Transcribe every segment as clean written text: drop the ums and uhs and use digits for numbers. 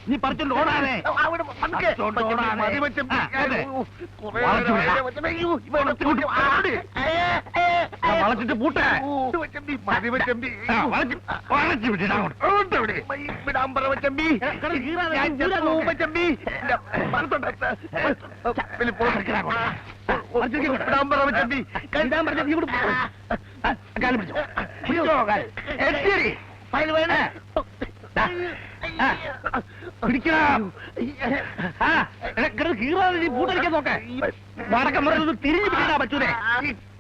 നീ പറിച്ചോണ്ട് ഓടാതെ വളച്ചിട്ട് പൂട്ടേ പൂട്ടടിക്കാൻ നോക്കേ വടക്കം പറഞ്ഞത് തിരിഞ്ഞു പിടിക്കാ പറ്റൂലേ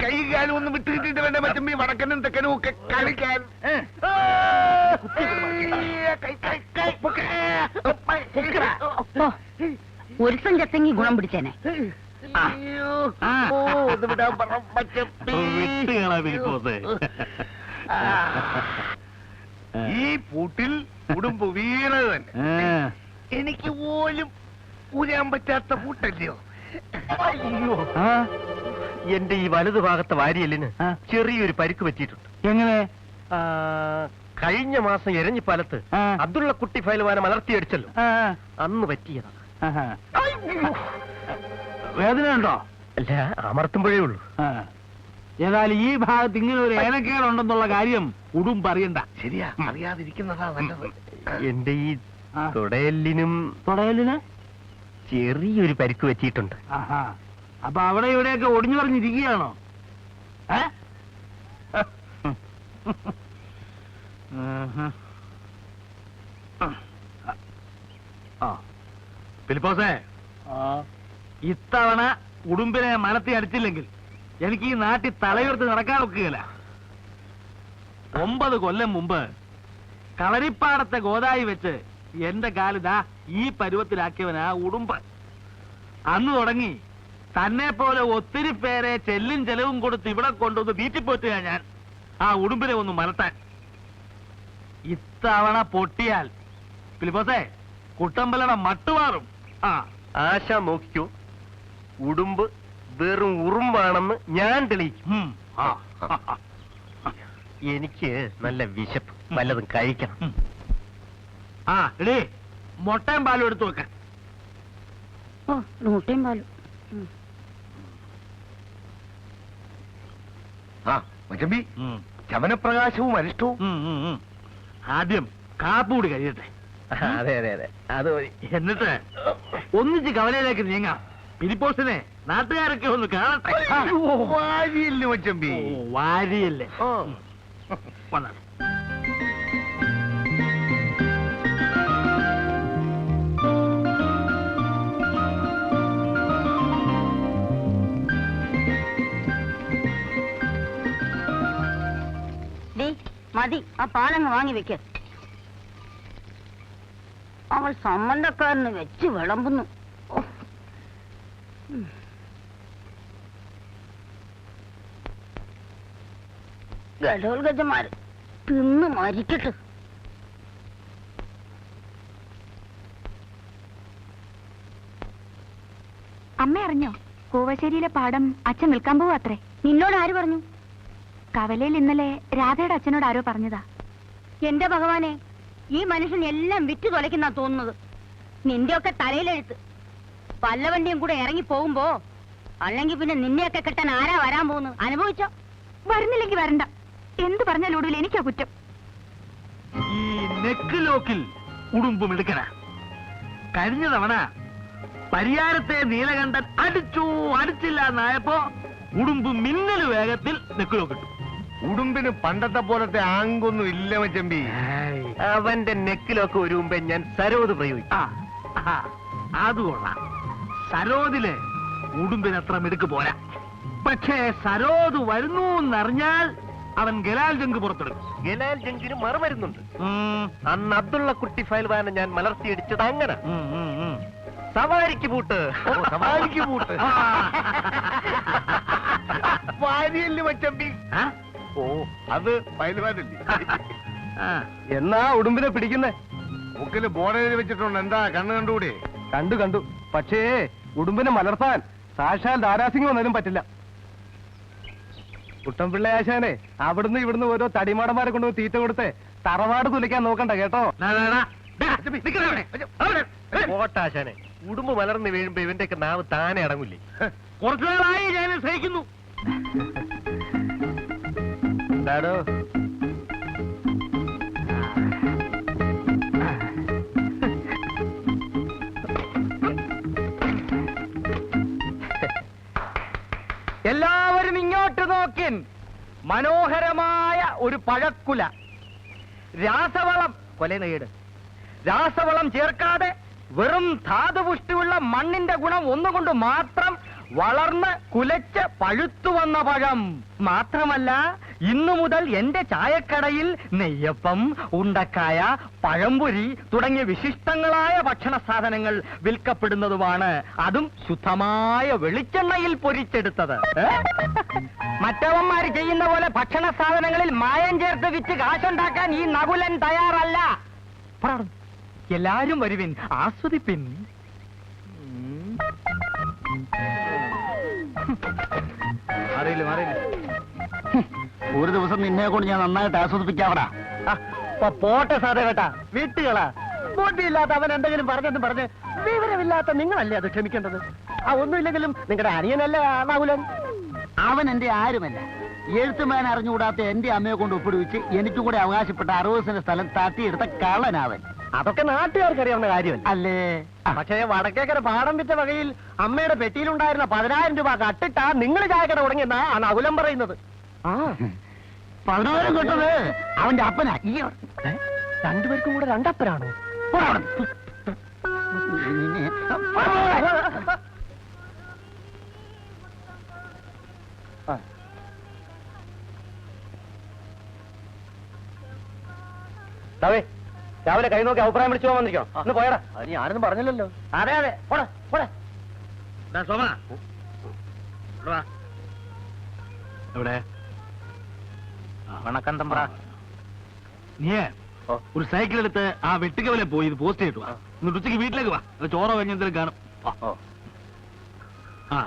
കൈകാലം ഒന്നും വിട്ടുകിട്ടിട്ട് വേണ്ട മച്ചമ്പി വടക്കനും തെക്കനും ഒക്കെ കളിക്കാൻ ഒരു സംഘത്തെങ്കിൽ ഗുണം പിടിച്ചേനെ ഈ പൂട്ടിൽ ഉടുമ്പ് വീണത് തന്നെ എനിക്ക് പോലും ഊരാൻ പറ്റാത്ത പൂട്ടല്ലയോ അയ്യോ എന്റെ ഈ വലതു ഭാഗത്തെ വാരിയല്ലിന് ചെറിയൊരു പരിക്ക് പറ്റിയിട്ടുണ്ട്. എങ്ങനെ? കഴിഞ്ഞ മാസം എരഞ്ഞിപ്പാലത്ത് അബ്ദുള്ള കുട്ടി ഫയൽവാനം അലർത്തിയടിച്ചല്ലോ, അന്ന് പറ്റിയതാ. വേദന ഉണ്ടോ? അല്ല, അമർത്തുമ്പോഴേ ഉള്ളൂ. ഏതായാലും ഈ ഭാഗത്ത് ഇങ്ങനെ ഒരു ഏനക്കേടുണ്ടെന്നുള്ള കാര്യം ഉടുമ്പ് അറിയണ്ട. ശരിയാ, അറിയാതിരിക്കുന്നതാ നല്ലത്. എന്റെ ഈ തുടയലിനും ചെറിയൊരു പരിക്ക് പറ്റിയിട്ടുണ്ട്. അപ്പൊ അവിടെ ഇവിടെയൊക്കെ ഒടിഞ്ഞു പറഞ്ഞിരിക്കുകയാണോ? ഫിലിപ്പോസേ, ഇത്തവണ ഉടുമ്പിനെ മനത്തി അടിച്ചില്ലെങ്കിൽ എനിക്ക് ഈ നാട്ടിൽ തലയുയർത്തി നടക്കാൻ ഒക്കുകയില്ല. 9 കൊല്ലം മുമ്പ് കളരിപ്പാടത്തെ ഗോദായി വെച്ച് എന്റെ കാലിതാ ഈ പരുവത്തിലാക്കിയവനാ ഉടുമ്പ്. അന്ന് തുടങ്ങി തന്നെ പോലെ ഒത്തിരി പേരെ ചെല്ലും ചെലവും കൊടുത്ത് ഇവിടെ കൊണ്ടുവന്ന് വീട്ടിപ്പോറ്റുക ഞാൻ ആ ഉടുമ്പിനെ ഒന്ന് മലത്താൻ. ഇത്തവണ പൊട്ടിയാൽ ഫിലിപ്പോസേ കുട്ടമ്പലയുടെ മട്ടുമാറും. ആശ നോക്കിക്കോ, ഉടുമ്പ് വെറും ഉറുമ്പാണെന്ന് ഞാൻ തെളിയിക്കും. എനിക്ക് നല്ല വിശപ്പ്, വല്ലതും കഴിക്കണം. എടേ, മുട്ടയും പാലും എടുത്തു വെക്കാൻ. മുട്ടയും പാലും. ചവനപ്രകാശവും അരിഷ്ടവും. ആദ്യം കാപ്പൂടി കഴിയട്ടെ. അതെ അതെ അതെ, അത് മതി. എന്നിട്ട് ഒന്നിച്ച് കവലയിലേക്ക് നീങ്ങാം. ഫിലിപ്പോസിനെ നാട്ടുകാരൊക്കെ ഒന്ന് കാണട്ടെ. വാരിയല്ലേ മച്ചമ്പി? വാരിയല്ലേ? വന്നാ മതി, ആ പാലങ്ങ് വാങ്ങി വെക്ക. അവൾ സംബന്ധക്കാരന് വെച്ച് വിളമ്പുന്നു. ഗഡോൽഗജമാര് തിന്ന് മരിക്കട്ടെ. അമ്മ അറിഞ്ഞോ? കൂവശ്ശേരിയിലെ പാടം അച്ഛൻ വിൽക്കാൻ പോവാ അത്രേ. നിന്നോട് ആര് പറഞ്ഞു? കവലയിൽ ഇന്നലെ രാധയുടെ അച്ഛനോട് ആരോ പറഞ്ഞതാ. എന്റെ ഭഗവാനെ, ഈ മനുഷ്യൻ എല്ലാം വിറ്റു തുലയ്ക്കുന്ന തോന്നുന്നത്. നിന്റെയൊക്കെ തലയിലെഴുത്ത്. വല്ലവന്റെയും കൂടെ ഇറങ്ങി പോകുമ്പോ അല്ലെങ്കിൽ പിന്നെ നിന്നെയൊക്കെ കെട്ടാൻ ആരാ വരാൻ പോകുന്നു? അനുഭവിച്ചോ? വരുന്നില്ലെങ്കിൽ വരണ്ട. എന്ത് പറഞ്ഞാൽ ഒടുവിൽ എനിക്കാ കുറ്റം. ഈ നെക്ക് ലോക്കിൽ ഉടുമ്പും എടുക്കണ. കഴിഞ്ഞ തവണ പരിയാരത്തെ നീലകണ്ഠൻ അടിച്ചില്ല എന്നായപ്പോ ഉടുമ്പ് മിന്നൽ വേഗത്തിൽ നെക്ക് ലോക്കിട്ടു. ഉടുമ്പിന് പണ്ടത്തെ പോലത്തെ ആങ്കൊന്നും ഇല്ല മച്ചമ്പി. അവന്റെ നെക്കിലൊക്കെ ഒരു മുമ്പേ ഞാൻ സരോദ് പ്രയോഗിക്കും. അത് കൊള്ളാം. സരോദില് ഉടുമ്പിന് അത്ര മിടുക്ക് പോരാ. പക്ഷേ സരോദ് വരുന്നു എന്നറിഞ്ഞാൽ അവൻ ഗലാൽ ജങ്ക് പുറത്തെടുക്കും. ഗലാൽ ജങ്കിന് മറുമരുന്നുണ്ട്. അന്ന് അബ്ദുള്ള കുട്ടി ഫയൽവാനെ ഞാൻ മലർത്തിയടിച്ചത് അങ്ങനെ. സവാരിക്ക് പൂട്ട്, സവാരിക്ക് പൂട്ട്. വാരിയല്ലേ മച്ചമ്പി? ഓ, അത് ഫയൽവാനല്ലേ? എന്നാ ഉടുമ്പിനെ പിടിക്കുന്നേ? മുക്കില് ബോർഡിൽ വെച്ചിട്ടുണ്ട്. എന്താ കണ്ണു കണ്ടുകൂടെ? കണ്ടു. പക്ഷേ ഉടുമ്പിനെ മലർത്താൻ സാക്ഷാൽ ദാരാസിംഗ് വന്നാലും പറ്റില്ല. കുട്ടൻപിള്ള ആശാനെ അവിടുന്ന് ഇവിടുന്ന് ഓരോ തടിമാടന്മാരെ കൊണ്ട് തീറ്റ കൊടുത്ത് തറവാട് തുലയ്ക്കാൻ നോക്കണ്ട കേട്ടോ. ഓട്ടാശാനെ ഉടുമ്പ് മലർന്ന് വീഴുമ്പോ ഇവന്റെയൊക്കെ നാവ് താനെ അടങ്ങില്ലേ? കുറച്ചു നാളായി ഞാൻ സഹിക്കുന്നു. എന്താടോ എല്ലാവരും ഇങ്ങോട്ട് നോക്കിൻ. മനോഹരമായ ഒരു പഴക്കുല. രാസവളം രാസവളം ചേർക്കാതെ വെറും ധാതുപുഷ്ടിയുള്ള മണ്ണിന്റെ ഗുണം ഒന്നുകൊണ്ട് മാത്രം വളർന്ന് കുലച്ച് പഴുത്തു വന്ന പഴം. മാത്രമല്ല ഇന്നു മുതൽ എന്റെ ചായക്കടയിൽ നെയ്യപ്പം, ഉണ്ടക്കായ, പഴംപൊരി തുടങ്ങിയ വിശിഷ്ടങ്ങളായ ഭക്ഷണ സാധനങ്ങൾ വിൽക്കപ്പെടുന്നതുമാണ്. അതും ശുദ്ധമായ വെളിച്ചെണ്ണയിൽ പൊരിച്ചെടുത്തത്. മറ്റവന്മാര് ചെയ്യുന്ന പോലെ ഭക്ഷണ സാധനങ്ങളിൽ മായം ചേർത്ത് വിറ്റ് കാശുണ്ടാക്കാൻ ഈ നകുലൻ തയ്യാറല്ല. എല്ലാരും വരുവിൻ, ആസ്വദിപ്പിൻ. ഒരു ദിവസം നിന്നെ കൊണ്ട് ഞാൻ നന്നായിട്ട് ആസ്വദിപ്പിക്കാവടാ. പോട്ടെ സാധേ കേട്ടാ, വീട്ടുകളാ ബോട്ടിയില്ലാത്ത അവൻ എന്തെങ്കിലും പറഞ്ഞെന്ന് പറഞ്ഞ് വിവരമില്ലാത്ത നിങ്ങളല്ലേ അത് ക്ഷമിക്കേണ്ടത്. ഒന്നുമില്ലെങ്കിലും നിങ്ങളുടെ അനിയനല്ലേ നാകുലൻ. അവൻ എന്റെ ആരുമല്ല. എഴുത്തുമാൻ അറിഞ്ഞുകൂടാത്ത എന്റെ അമ്മയെ കൊണ്ട് ഒപ്പിടുവിച്ച് എനിക്കും കൂടെ അവകാശപ്പെട്ട 60 സെന്റ് സ്ഥലം തട്ടിയെടുത്ത കള്ളനാവൻ. അതൊക്കെ നാട്ടുകാർക്ക് അറിയാവുന്ന കാര്യമല്ല അല്ലേ? പക്ഷേ വടക്കേക്കര പാടം വിറ്റ വകയിൽ അമ്മയുടെ പെട്ടിയിലുണ്ടായിരുന്ന 10,000 രൂപ കട്ടിട്ടാ നിങ്ങൾ ചായക്കട തുടങ്ങിയെന്നാ ആ നകുലം പറയുന്നത്. 10,000 കിട്ടത് അവന്റെ അപ്പനാ. രണ്ടുപേർക്കും കൂടെ രണ്ടപ്പനാണോ? രാവിലെ കൈ നോക്കി അഭിപ്രായം വിളിച്ചു പോകാൻ വന്നിരിക്കണം. ഒന്ന് പോയടാ. അത് ഞാനൊന്നും പറഞ്ഞില്ലല്ലോ. അതെ അതെ, പോടാ പോടാ. എവിടെ വണക്കം തമ്പ്ര. നീ ഒരു സൈക്കിൾ എടുത്ത് ആ വെട്ടിക്കവലെ പോയി ഇത് പോസ്റ്റ് ചെയ്തിട്ട് വാ. എന്നിട്ട് ഉച്ചയ്ക്ക് വീട്ടിലേക്ക് വാ. ചോറോ കഴിഞ്ഞെന്തെങ്കിലും കാണും. ആ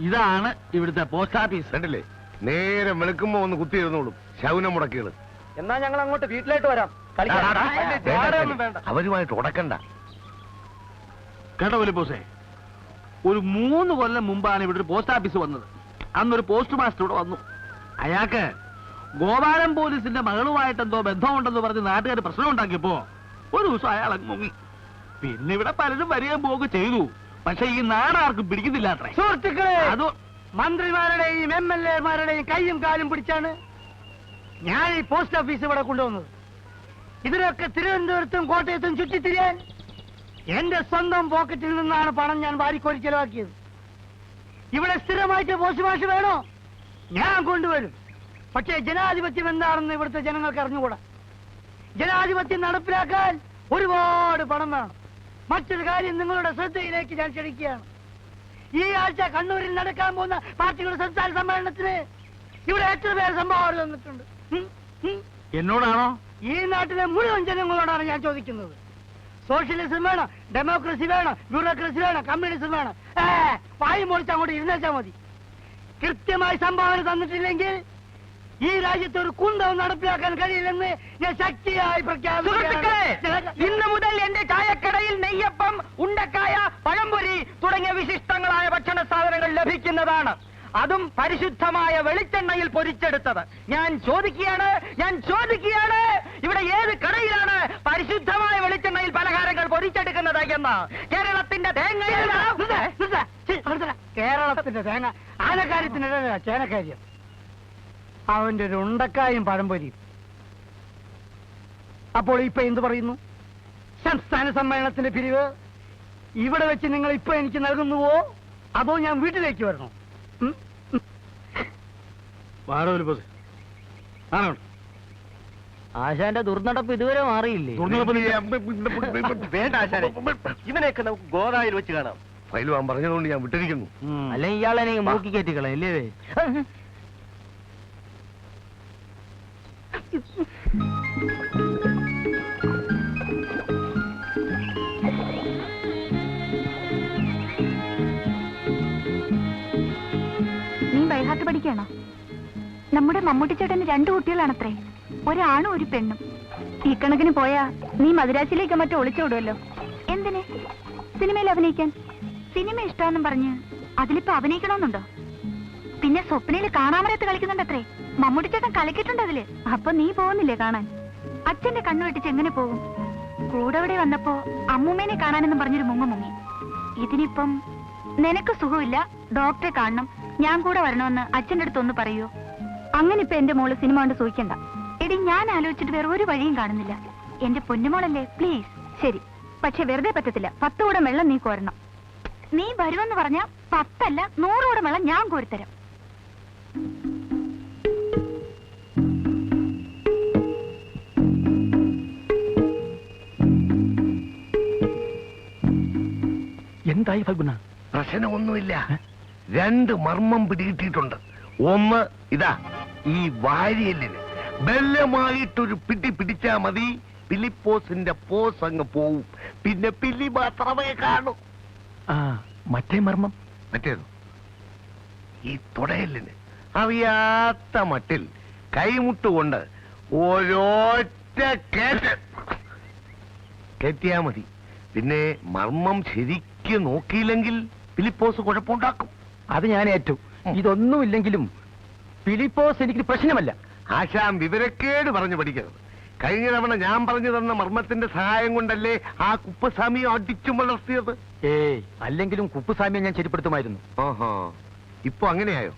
ഇതാണ് ഇവിടുത്തെ പോസ്റ്റ് ഓഫീസ്. കണ്ടില്ലേ, നേരെ വെളുക്കുമ്പോ ഒന്ന് കുത്തിയിരുന്നോളും ശൗനം മുടക്കികള്. എന്നാ ഞങ്ങൾ അങ്ങോട്ട് വീട്ടിലേക്ക് വരാം. അവരുമായിട്ട് ഉടക്കണ്ട കേട്ടോ വലിയ പോസേ. ഒരു 3 കൊല്ലം മുമ്പാണ് ഇവിടെ ഒരു പോസ്റ്റ് ഓഫീസ് വന്നത്. അന്നൊരു പോസ്റ്റ് മാസ്റ്റർ ഇവിടെ വന്നു. അയാൾക്ക് ഗോപാലൻ പോലീസിന്റെ മകളുമായിട്ട് എന്തോ ബന്ധമുണ്ടെന്ന് പറഞ്ഞ് നാട്ടുകാർ പ്രശ്നം ഉണ്ടാക്കിയപ്പോ ഒരു ദിവസം അയാൾ അങ്ങ് മുങ്ങി. പിന്നെ ഇവിടെ പലരും വരികയും പോവുക ചെയ്തു. പക്ഷെ ഈ നാടാർക്കും പിടിക്കുന്നില്ല അത്രേ. സുഹൃത്തുക്കളെ, അത് മന്ത്രിമാരുടെയും MLA-മാരുടെയും കൈയും കാലും പിടിച്ചാണ് ഞാൻ ഈ പോസ്റ്റ് ഓഫീസ് ഇവിടെ കൊണ്ടുവന്നത്. ഇതിനൊക്കെ തിരുവനന്തപുരത്തും കോട്ടയത്തും ചുറ്റിത്തിരിയാൻ എന്റെ സ്വന്തം പോക്കറ്റിൽ നിന്നാണ് പണം ഞാൻ വാരിക്കോരി ചെലവാക്കിയത്. ഇവിടെ സ്ഥിരമായിട്ട് പോസ്റ്റ് മാഷ് വേണോ? ഞാൻ കൊണ്ടുവരും. പക്ഷേ ജനാധിപത്യം എന്താണെന്ന് ഇവിടുത്തെ ജനങ്ങൾക്ക് അറിഞ്ഞുകൂടാ. ജനാധിപത്യം നടപ്പിലാക്കാൻ ഒരുപാട് പണം വേണം. മറ്റൊരു കാര്യം നിങ്ങളുടെ ശ്രദ്ധയിലേക്ക് ഞാൻ ക്ഷണിക്കുകയാണ്. ഈ ആഴ്ച കണ്ണൂരിൽ നടക്കാൻ പോകുന്ന പാർട്ടികളുടെ സംസ്ഥാന സമ്മേളനത്തിന് ഇവിടെ എത്ര പേർ സംഭാവന തന്നിട്ടുണ്ട്? എന്നോടാണോ? ഈ നാട്ടിലെ മുഴുവൻ ജനങ്ങളോടാണ് ഞാൻ ചോദിക്കുന്നത്. സോഷ്യലിസം വേണം, ഡെമോക്രസി വേണം, ബ്യൂറോക്രസി വേണം, കമ്മ്യൂണിസം വേണം. വായി മോളിച്ച് അങ്ങോട്ട് ഇരുന്നേച്ചാൽ മതി. കൃത്യമായി സംഭാവന തന്നിട്ടില്ലെങ്കിൽ ഈ രാജ്യത്ത് ഒരു കുന്തവും നടപ്പിലാക്കാൻ കഴിയില്ലെന്ന് ഞാൻ ശക്തിയായി പ്രഖ്യാപിക്കുന്നു. ഇന്ന് മുതൽ എന്റെ ചായക്കടയിൽ നെയ്യപ്പം, ഉണ്ടക്കായ, പഴംപൊരി തുടങ്ങിയ വിശിഷ്ടങ്ങളായ ഭക്ഷണ സാധനങ്ങൾ ലഭിക്കുന്നതാണ്. അതും പരിശുദ്ധമായ വെളിച്ചെണ്ണയിൽ പൊരിച്ചെടുത്തത്. ഞാൻ ചോദിക്കുകയാണ്, ഇവിടെ ഏത് കടയിലാണ് പരിശുദ്ധമായ വെളിച്ചെണ്ണയിൽ പലഹാരങ്ങൾ പൊരിച്ചെടുക്കുന്നത് എന്ന്? കേരളത്തിന്റെ തേങ്ങ, കേരളത്തിന്റെ തേങ്ങ ആനക്കാര്യത്തിനല്ല ചേനക്കാര്യം. അവന്റെ ഒരു ഉണ്ടക്കായും പഴംപൊരിയും. അപ്പോൾ ഇപ്പൊ എന്ത് പറയുന്നു? സംസ്ഥാന സമ്മേളനത്തിന്റെ പിരിവ് ഇവിടെ വെച്ച് നിങ്ങൾ ഇപ്പൊ എനിക്ക് നൽകുന്നുവോ, അതോ ഞാൻ വീട്ടിലേക്ക് വരണോ? ആശാന്റെ ദുർനടപ്പ് ഇതുവരെ മാറിയില്ലേ? വേണ്ട ആശാനെ, ഇവനെയൊക്കെ നമുക്ക് ഗോദായിൽ വെച്ച് കാണാം. ഫയൽ വാൻ പറഞ്ഞതുകൊണ്ട് ഞാൻ വിട്ടിരിക്കുന്നു. അല്ലെ ഇയാളെ മൂക്കി കയറ്റിക്കളെ അല്ലേ? നീ ബൈഹാർട്ട് പഠിക്കണോ? നമ്മുടെ മമ്മൂട്ടി ചേട്ടന് 2 കുട്ടികളാണത്രേ, ഒരാണും ഒരു പെണ്ണും. ഈ കണക്കിന് പോയാ നീ മദ്രാസിലേക്ക് മറ്റോ ഒളിച്ചോടുമല്ലോ. എന്തിന്? സിനിമയിൽ അഭിനയിക്കാൻ. സിനിമ ഇഷ്ടമെന്നും പറഞ്ഞ് അതിലിപ്പോ അഭിനയിക്കണമെന്നുണ്ടോ? പിന്നെ സ്വപ്നയിൽ കാണാമറയത്ത് കളിക്കുന്നുണ്ടത്രേ. മമ്മൂട്ടി ചേട്ടൻ കളിക്കിട്ടുണ്ട് അതില്. അപ്പൊ നീ പോകുന്നില്ലേ കാണാൻ? അച്ഛന്റെ കണ്ണു വെട്ടിച്ച് എങ്ങനെ പോകും? കൂടെ ഇവിടെ വന്നപ്പോ അമ്മൂമ്മേനെ കാണാനെന്നും പറഞ്ഞൊരു മുങ്ങി. ഇതിനിപ്പം നിനക്ക് സുഖമില്ല, ഡോക്ടറെ കാണണം, ഞാൻ കൂടെ വരണമെന്ന് അച്ഛന്റെ അടുത്ത് ഒന്ന് പറയൂ. അങ്ങനെ ഇപ്പൊ എന്റെ മോള് സിനിമ കൊണ്ട് സൂഹിക്കണ്ട. എടി, ഞാൻ ആലോചിച്ചിട്ട് വേറെ ഒരു വഴിയും കാണുന്നില്ല. എന്റെ പൊന്നുമോളല്ലേ, പ്ലീസ്. ശരി, പക്ഷെ വെറുതെ പറ്റത്തില്ല. 10 കൂടം വെള്ളം നീ കോരണം. നീ വരുമെന്ന് പറഞ്ഞാ 10 അല്ല 100 കൂടം വെള്ളം ഞാൻ കോരിത്തരാം. എന്തായി ഫൽഗുണ? പ്രശ്നമൊന്നുമില്ല. 2 മർമ്മം പിടികിട്ടിയിട്ടുണ്ട്. ഒന്ന് ഇതാ, ഈ വാരിയല്ലിന് ബലമായിട്ടൊരു പിടി പിടിച്ചാ മതി, ഫിലിപ്പോസിന്റെ പോസ് അങ്ങ് പോവും. പിന്നെ പില്ലി മാത്രമേ കാണൂ. മറ്റേ മർമ്മം? മറ്റേത് ഈ തുടയല്ലിന് അറിയാത്ത മട്ടിൽ കൈമുട്ടുകൊണ്ട് ഓരോറ്റ കയറ്റിയാ മതി. പിന്നെ മർമ്മം ശരിക്ക് നോക്കിയില്ലെങ്കിൽ ഫിലിപ്പോസ് കുഴപ്പമുണ്ടാക്കും. അത് ഞാൻ ഏറ്റു. ഇതൊന്നുമില്ലെങ്കിലും ഫിലിപ്പോസ് എനിക്ക് പ്രശ്നമല്ല. ആശാൻ വിവരക്കേട് പറഞ്ഞു പഠിക്കരുത്. കഴിഞ്ഞ തവണ ഞാൻ പറഞ്ഞു തന്ന മർമ്മത്തിന്റെ സഹായം കൊണ്ടല്ലേ ആ കുപ്പസ്വാമിയെ അടിച്ചു വളർത്തിയത്? അല്ലെങ്കിലും കുപ്പുസ്വാമിയെ ഞാൻ ശരിപ്പെടുത്തുമായിരുന്നു. ഓഹോ, ഇപ്പൊ അങ്ങനെയായോ?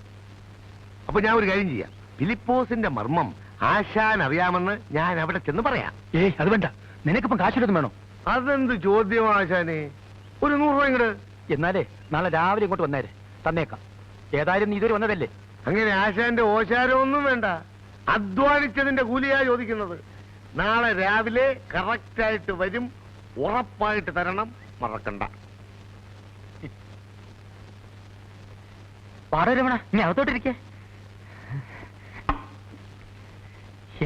അപ്പൊ ഞാൻ ഒരു കാര്യം ചെയ്യാം. ഫിലിപ്പോസിന്റെ മർമ്മം ആശാൻ അറിയാമെന്ന് ഞാൻ അവിടെ ചെന്ന് പറയാം. അത് വേണ്ട. നിനക്കിപ്പം കാശെടുത്തും വേണോ? അതെന്ത് ചോദ്യം ആശാനെ? ഒരു 100 രൂപ ഇങ്ങട്. എന്നാലേ നാളെ രാവിലെ ഇങ്ങോട്ട് വന്നേരെ, തന്നേക്കാം. ഏതായാലും നീ ഇതുവരെ വന്നതല്ലേ. അങ്ങനെ ആശാന്റെ ഓശാരമൊന്നും വേണ്ട. അധ്വാനിച്ചതിന്റെ കൂലിയാ ചോദിക്കുന്നത്. നാളെ രാവിലെ കറക്റ്റായിട്ട് വരും, ഉറപ്പായിട്ട് തരണം, മറക്കണ്ട. പാടരമണ, നീ അകത്തോട്ടിരിക്കേ.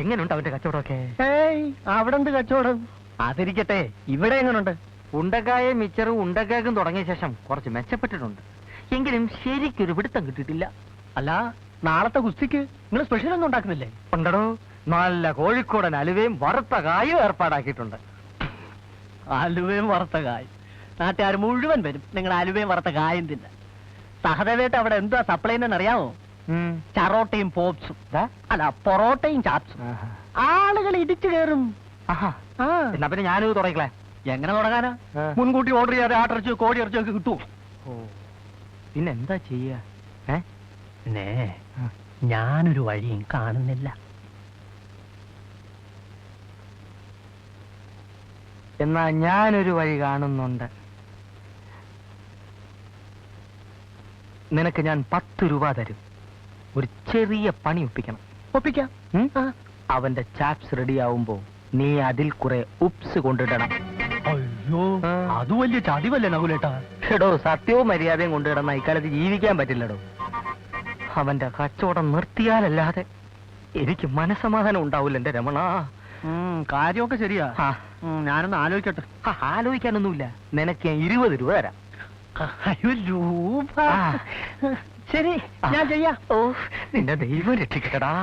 എങ്ങനെയുണ്ട് അവന്റെ കച്ചവടമൊക്കെ? അവിടെ എന്ത് കച്ചവടം? അതിരിക്കട്ടെ, ഇവിടെ എങ്ങനെയുണ്ട്? ഉണ്ടക്കായും മിച്ചറും ഉണ്ടക്കാക്കും തുടങ്ങിയ ശേഷം കുറച്ച് മെച്ചപ്പെട്ടിട്ടുണ്ട്. എങ്കിലും ശരിക്കൊരു പിടുത്തം കിട്ടിയിട്ടില്ല. അല്ല, നാളത്തെ കുസ്തിക്ക് നിങ്ങൾ സ്പെഷ്യൽ ഒന്നും ഉണ്ടാക്കുന്നില്ലേ? ഉണ്ടോ, നല്ല കോഴിക്കോടൻ അലുവയും വറുത്ത കായും ഏർപ്പാടാക്കിയിട്ടുണ്ട്. അലുവയും വറുത്ത കായും നാട്ടുകാർ മുഴുവൻ വരും നിങ്ങൾ അലുവയും വറുത്ത കായും തിന്നെ. സഹദേവേട്ട് അവിടെ എന്താ സപ്ലൈ അറിയാമോ? ചറോട്ടയും പോപ്സും, അല്ല പൊറോട്ടയും ചാപ്സും. ആളുകൾ ഇടിച്ചു കയറും. എന്നാ പിന്നെ ഞാനിത് തുടങ്ങിക്കളെ. എങ്ങനെ തുടങ്ങാനാ? മുൻകൂട്ടി ഓർഡർ ചെയ്യാതെ ആട്ടിറച്ചിയോ കോഴി ഇറച്ചിയോ ഒക്കെ കിട്ടുമോ? പിന്നെന്താ ചെയ്യാ? ഞാനൊരു വഴിയും കാണുന്നില്ല. എന്നാ ഞാനൊരു വഴി കാണുന്നുണ്ട്. നിനക്ക് ഞാൻ 10 രൂപ തരും. ഒരു ചെറിയ പണി ഒപ്പിക്കണം. ഒപ്പിക്കാം. അവന്റെ ചാപ്സ് റെഡിയാവുമ്പോ നീ അതിൽ കുറെ ഉപ്സ് കൊണ്ടിടണം. അയ്യോ, അത് വലിയ ചതിവല്ലേ നകുലേട്ടാ? എടോ, സത്യവും മര്യാദയും കൊണ്ടിടന്ന ഇക്കാലത്ത് ജീവിക്കാൻ പറ്റില്ലടോ. അവന്റെ കച്ചവടം നിർത്തിയാലല്ലാതെ എനിക്ക് മനസമാധാനം ഉണ്ടാവില്ല എന്റെ രമണ. കാര്യമൊക്കെ ശരിയാ. ഞാനൊന്ന് ആലോചിക്കട്ടെ. ആലോചിക്കാനൊന്നുമില്ല. നിനക്ക് ഞാൻ 20 രൂപ തരാം. രൂപ? ശരി, ഞാൻ ചെയ്യാം. ഓ, നിന്റെ ദൈവം രക്ഷിക്കടാ.